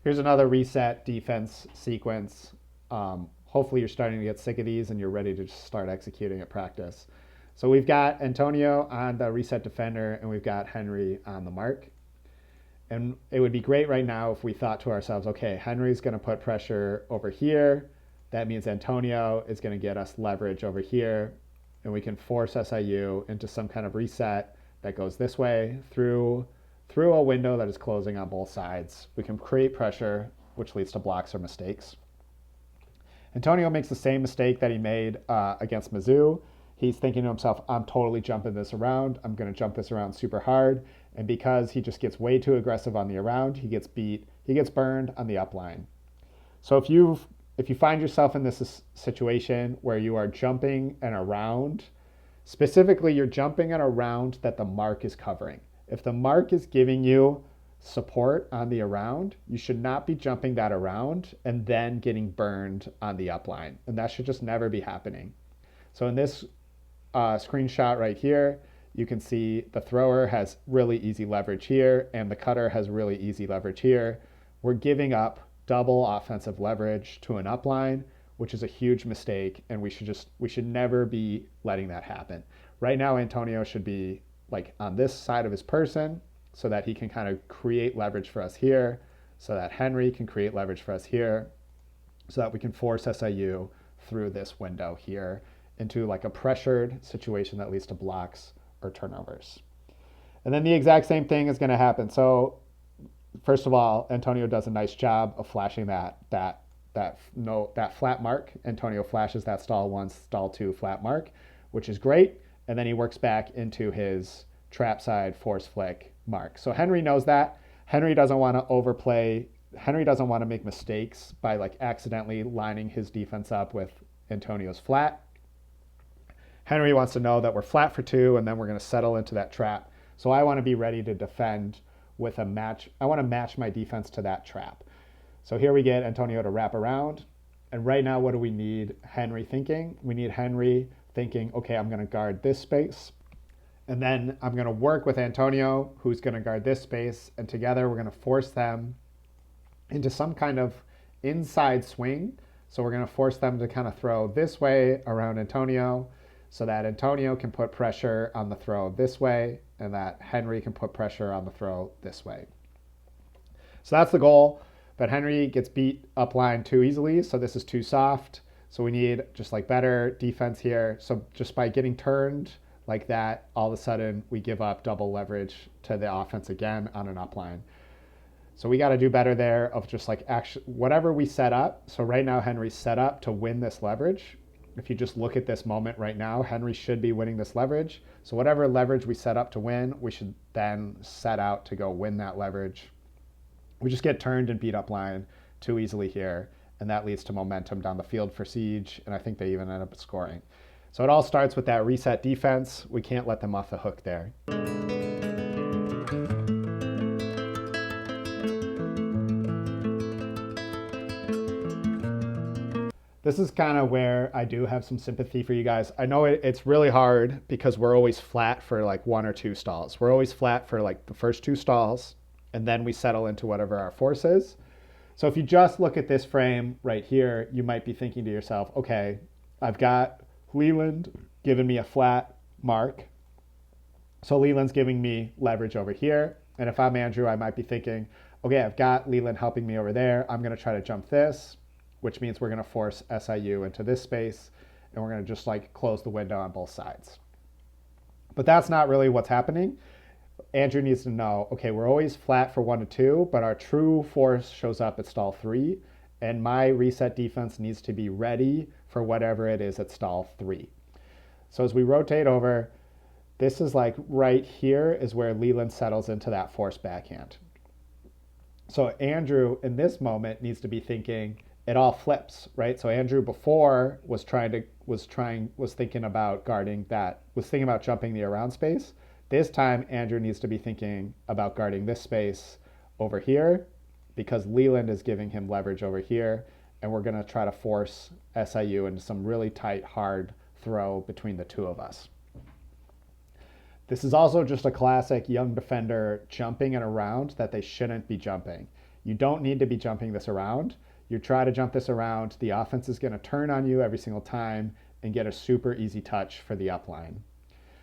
Here's another reset defense sequence. Hopefully you're starting to get sick of these and you're ready to just start executing at practice. So we've got Antonio on the reset defender and we've got Henry on the mark. And it would be great right now if we thought to ourselves, okay, Henry's going to put pressure over here. That means Antonio is going to get us leverage over here. And we can force SIU into some kind of reset that goes this way through a window that is closing on both sides. We can create pressure, which leads to blocks or mistakes. Antonio makes the same mistake that he made against Mizzou. He's thinking to himself, I'm totally jumping this around. I'm going to jump this around super hard. And because he just gets way too aggressive on the around, he gets beat. He gets burned on the upline. So if you find yourself in this situation where you are jumping and around, specifically you're jumping and around that the mark is covering. If the mark is giving you support on the around, you should not be jumping that around and then getting burned on the upline. And that should just never be happening. So in this screenshot right here, you can see the thrower has really easy leverage here and the cutter has really easy leverage here. We're giving up double offensive leverage to an upline, which is a huge mistake, and we should never be letting that happen. Right now, Antonio should be like on this side of his person so that he can kind of create leverage for us here, so that Henry can create leverage for us here, so that we can force SIU through this window here into like a pressured situation that leads to blocks or turnovers. And then the exact same thing is going to happen. So first of all, Antonio does a nice job of flashing that flat mark. Antonio flashes that stall 1, stall 2 flat mark, which is great. And then he works back into his trap side force flick mark. So Henry knows that. Henry doesn't want to overplay. Henry doesn't want to make mistakes by like accidentally lining his defense up with Antonio's flat. Henry wants to know that we're flat for 2 and then we're going to settle into that trap. So I want to be ready to defend with a match. I want to match my defense to that trap. So here we get Antonio to wrap around. And right now, what do we need Henry thinking? We need Henry thinking, okay, I'm going to guard this space. And then I'm going to work with Antonio, who's going to guard this space. And together, we're going to force them into some kind of inside swing. So we're going to force them to kind of throw this way around Antonio so that Antonio can put pressure on the throw this way and that Henry can put pressure on the throw this way. So that's the goal. But Henry gets beat upline too easily, so this is too soft. So we need just like better defense here. So just by getting turned like that, all of a sudden we give up double leverage to the offense again on an upline. So we got to do better there of just like whatever we set up. So right now Henry's set up to win this leverage. If you just look at this moment right now, Henry should be winning this leverage. So whatever leverage we set up to win, we should then set out to go win that leverage. We just get turned and beat up line too easily here, and that leads to momentum down the field for Siege, and I think they even end up scoring. So it all starts with that reset defense. We can't let them off the hook there. This is kind of where I do have some sympathy for you guys. I know it's really hard because we're always flat for like 1 or 2 stalls. We're always flat for like the first 2 stalls, and then we settle into whatever our force is. So if you just look at this frame right here, you might be thinking to yourself, okay, I've got Leland giving me a flat mark. So Leland's giving me leverage over here. And if I'm Andrew, I might be thinking, okay, I've got Leland helping me over there. I'm going to try to jump this, which means we're going to force SIU into this space, and we're going to just like close the window on both sides. But that's not really what's happening. Andrew needs to know, okay, we're always flat for 1 to 2, but our true force shows up at stall 3, and my reset defense needs to be ready for whatever it is at stall 3. So as we rotate over, this is like right here is where Leland settles into that force backhand. So Andrew in this moment needs to be thinking, it all flips, right? So Andrew before was thinking about guarding that, was thinking about jumping the around space. This time Andrew needs to be thinking about guarding this space over here because Leland is giving him leverage over here, and we're going to try to force SIU into some really tight, hard throw between the 2 of us. This is also just a classic young defender jumping and around that they shouldn't be jumping. You don't need to be jumping this around. You try to jump this around, the offense is going to turn on you every single time and get a super easy touch for the upline.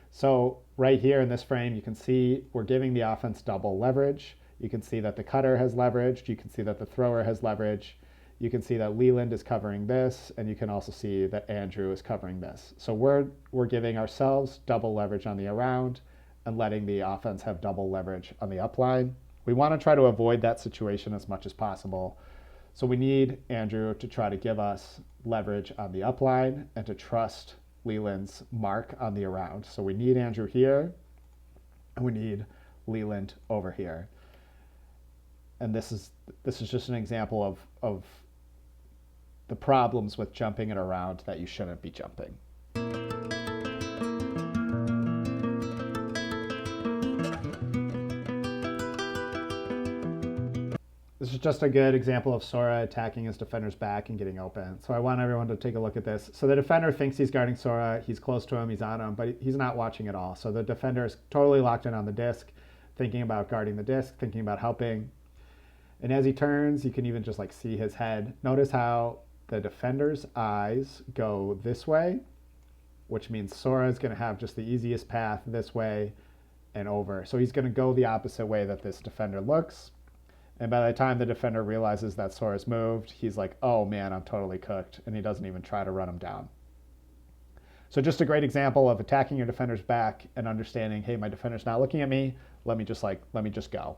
So right here in this frame, you can see we're giving the offense double leverage. You can see that the cutter has leverage. You can see that the thrower has leverage. You can see that Leland is covering this, and you can also see that Andrew is covering this. So we're giving ourselves double leverage on the around and letting the offense have double leverage on the upline. We want to try to avoid that situation as much as possible. So we need Andrew to try to give us leverage on the upline and to trust Leland's mark on the around. So we need Andrew here, and we need Leland over here. And this is just an example of the problems with jumping it around that you shouldn't be jumping. This is just a good example of Sora attacking his defender's back and getting open. So I want everyone to take a look at this. So the defender thinks he's guarding Sora, he's close to him, he's on him, but he's not watching at all. So the defender is totally locked in on the disc, thinking about guarding the disc, thinking about helping. And as he turns, you can even just like see his head. Notice how the defender's eyes go this way, which means Sora is going to have just the easiest path this way and over. So he's going to go the opposite way that this defender looks. And by the time the defender realizes that Sora's moved, he's like, oh man, I'm totally cooked. And he doesn't even try to run him down. So just a great example of attacking your defender's back and understanding, hey, my defender's not looking at me. Let me just go.